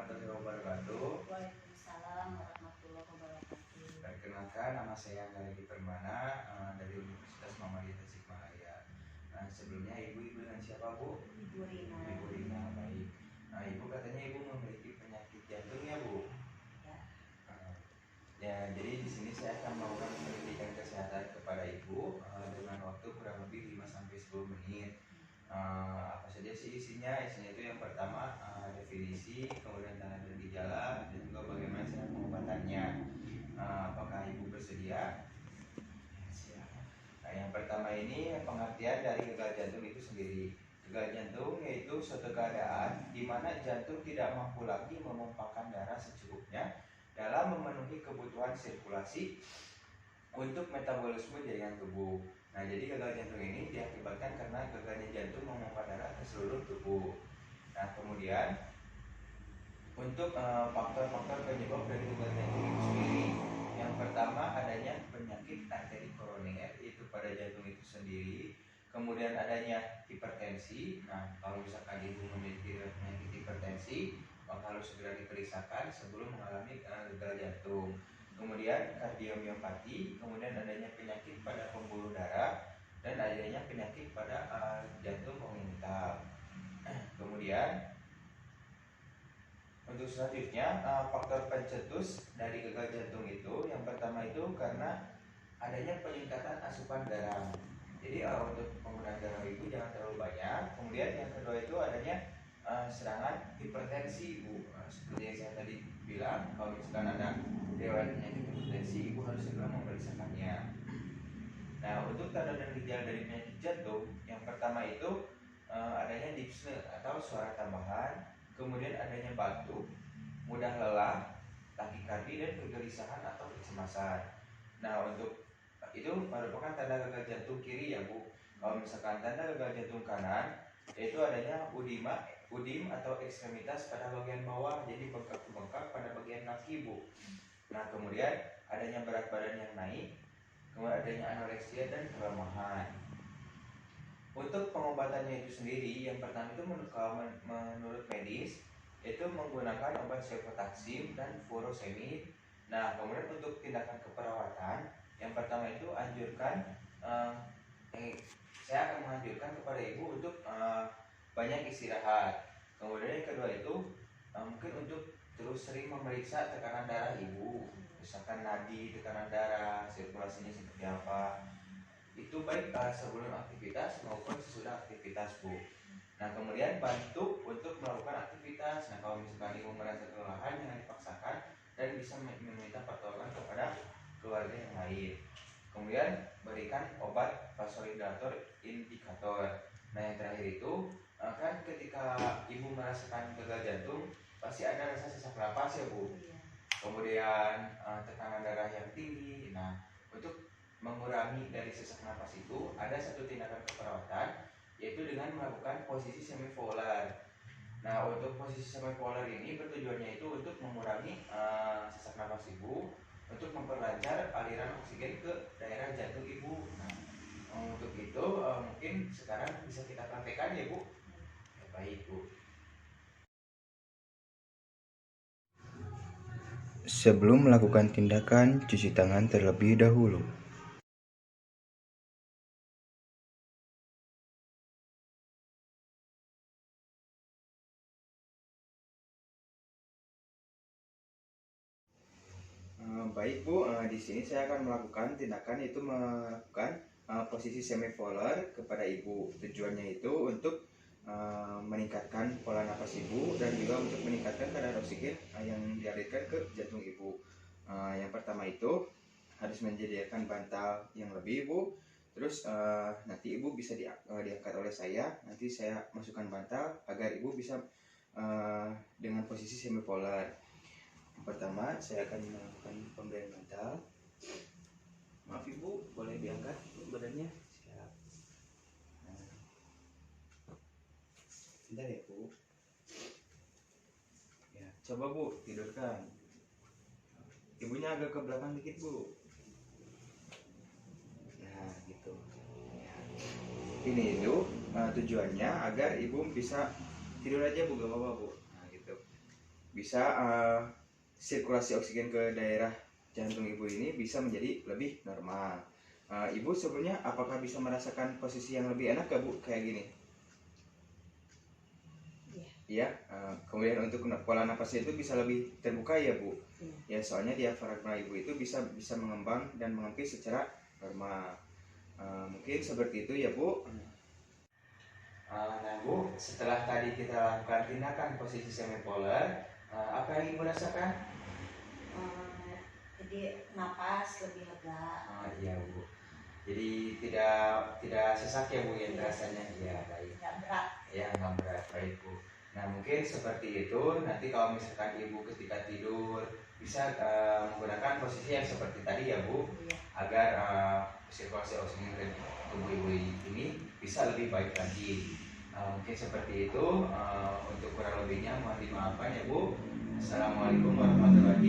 warahmatullahi wabarakatuh. Waalaikumsalam warahmatullahi wabarakatuh. Perkenalkan, nama saya Galadi Permana dari Universitas Muhammadiyah Tasikmalaya. Sebelumnya ibu dengan siapa, Bu? Ibu Rina. Ibu Rina, baik. Ibu katanya ibu memiliki penyakit jantung ya, Bu? Ya. Ya, jadi di sini saya akan melakukan pendidikan kesehatan kepada ibu dengan waktu kurang lebih 5-10 menit. Apa saja sih isinya? Isinya itu yang pertama definisi, kemudian tanda dan gejala, dan juga bagaimana cara pengobatannya. Apakah ibu bersedia? Siap. Nah, yang pertama ini pengertian dari gagal jantung itu sendiri. Gagal jantung yaitu suatu keadaan di mana jantung tidak mampu lagi memompahkan darah secukupnya dalam memenuhi kebutuhan sirkulasi untuk metabolisme jaringan tubuh. Nah, jadi gagal jantung ini diakibatkan karena gagalnya jantung memompa darah ke seluruh tubuh. Nah, kemudian untuk faktor-faktor penyebab dari gagal jantung itu sendiri, yang pertama adanya penyakit arteri koroner, yaitu pada jantung itu sendiri. Kemudian adanya hipertensi. Nah, kalau misalkan ibu memiliki penyakit hipertensi, maka harus segera diperiksakan sebelum mengalami gagal jantung. Kemudian kardiomiopati, kemudian adanya penyakit pada pembuluh darah, dan adanya penyakit pada jantung kongenital. Kemudian untuk selanjutnya faktor pencetus dari gagal jantung itu, yang pertama itu karena adanya peningkatan asupan garam. Jadi untuk penggunaan garam ibu jangan terlalu banyak. Kemudian yang kedua itu adanya serangan hipertensi ibu. Seperti yang saya tadi bilang, kalau misalkan ada riwayat penyakit hipertensi, ibu harus segera memeriksakannya. Nah, untuk tanda dan gejala dari penyakit jantung, yang pertama itu adanya dyspnea atau suara tambahan, kemudian adanya batuk, mudah lelah, takikardi, dan kegelisahan atau kecemasan. Nah, untuk itu merupakan tanda gagal jantung kiri ya, Bu. Kalau misalkan tanda gagal jantung kanan, yaitu adanya udim atau ekstremitas pada bagian bawah, jadi bengkak-bengkak pada bagian kaki, Bu. Nah, kemudian adanya berat badan yang naik, kemudian adanya anoreksia dan kelemahan. Untuk pengobatannya itu sendiri, yang pertama itu menurut medis, yaitu menggunakan obat cefotaxim dan furosemid. Nah, kemudian untuk tindakan keperawatan, yang pertama itu saya akan menganjurkan kepada ibu untuk banyak istirahat. Kemudian yang kedua itu mungkin untuk terus sering memeriksa tekanan darah ibu, misalkan nadi, tekanan darah, sirkulasinya seperti apa. Itu baik sebelum aktivitas maupun sesudah aktivitas, Bu. Nah, kemudian bantu untuk melakukan aktivitas. Nah, kalau misalkan ibu merasa kelelahan, jangan dipaksakan dan bisa meminta pertolongan kepada keluarga yang lain. Kemudian berikan obat vasodilator indikator. Nah, yang terakhir itu kan ketika ibu merasakan gagal jantung pasti ada rasa sesak napas ya, Bu. Kemudian tekanan darah yang tinggi. Nah, untuk mengurangi dari sesak napas itu ada satu tindakan keperawatan, yaitu dengan melakukan posisi semipolar. Nah, untuk posisi semipolar ini bertujuannya itu untuk mengurangi sesak napas ibu, untuk memperlancar aliran oksigen ke daerah jantung ibu. Nah, untuk itu mungkin sekarang bisa kita praktekkan ya, Bu. Ya, baik, Bu. Sebelum melakukan tindakan, cuci tangan terlebih dahulu. Baik, Bu, di sini saya akan melakukan tindakan yaitu melakukan posisi semipolar kepada ibu. Tujuannya itu untuk meningkatkan pola nafas ibu dan juga untuk meningkatkan kadar oksigen yang dialirkan ke jantung ibu. Yang pertama itu harus menyediakan bantal yang lebih, Bu. Terus nanti ibu bisa diangkat oleh saya. Nanti saya masukkan bantal agar ibu bisa dengan posisi semipolar. Pertama, saya akan melakukan pemberian bantal. Maaf ibu, boleh diangkat badannya? Siap. Nah, bentar ya, Bu. Ya, coba Bu, tidurkan. Ibunya agak ke belakang dikit, Bu. Nah, gitu. Ya. Ini itu tujuannya agar ibu bisa tidur aja, Bu, gak apa-apa, Bu. Nah, gitu. bisa sirkulasi oksigen ke daerah jantung ibu ini bisa menjadi lebih normal. Ibu sebelumnya apakah bisa merasakan posisi yang lebih enak gak Bu kayak gini? Iya. Kemudian untuk pola napasnya itu bisa lebih terbuka ya Bu. Ya soalnya diafragma ibu itu bisa mengembang dan mengempis secara normal. Mungkin seperti itu ya Bu. Nah Bu, setelah tadi kita lakukan tindakan posisi semipolar, apa yang Ibu rasakan? Jadi napas lebih lega. Iya Bu. Jadi tidak sesak ya Bu ya rasanya. Ya baik. Nggak berat. Ya nggak berat, baik Bu. Nah mungkin seperti itu. Nanti kalau misalkan Ibu ketika tidur bisa menggunakan posisi yang seperti tadi ya Bu, Iya. agar sirkulasi oksigen ke tubuh Ibu ini bisa lebih baik lagi. Mungkin seperti itu. Untuk kurang lebihnya mohon dimaafkan ya Bu. Assalamualaikum warahmatullahi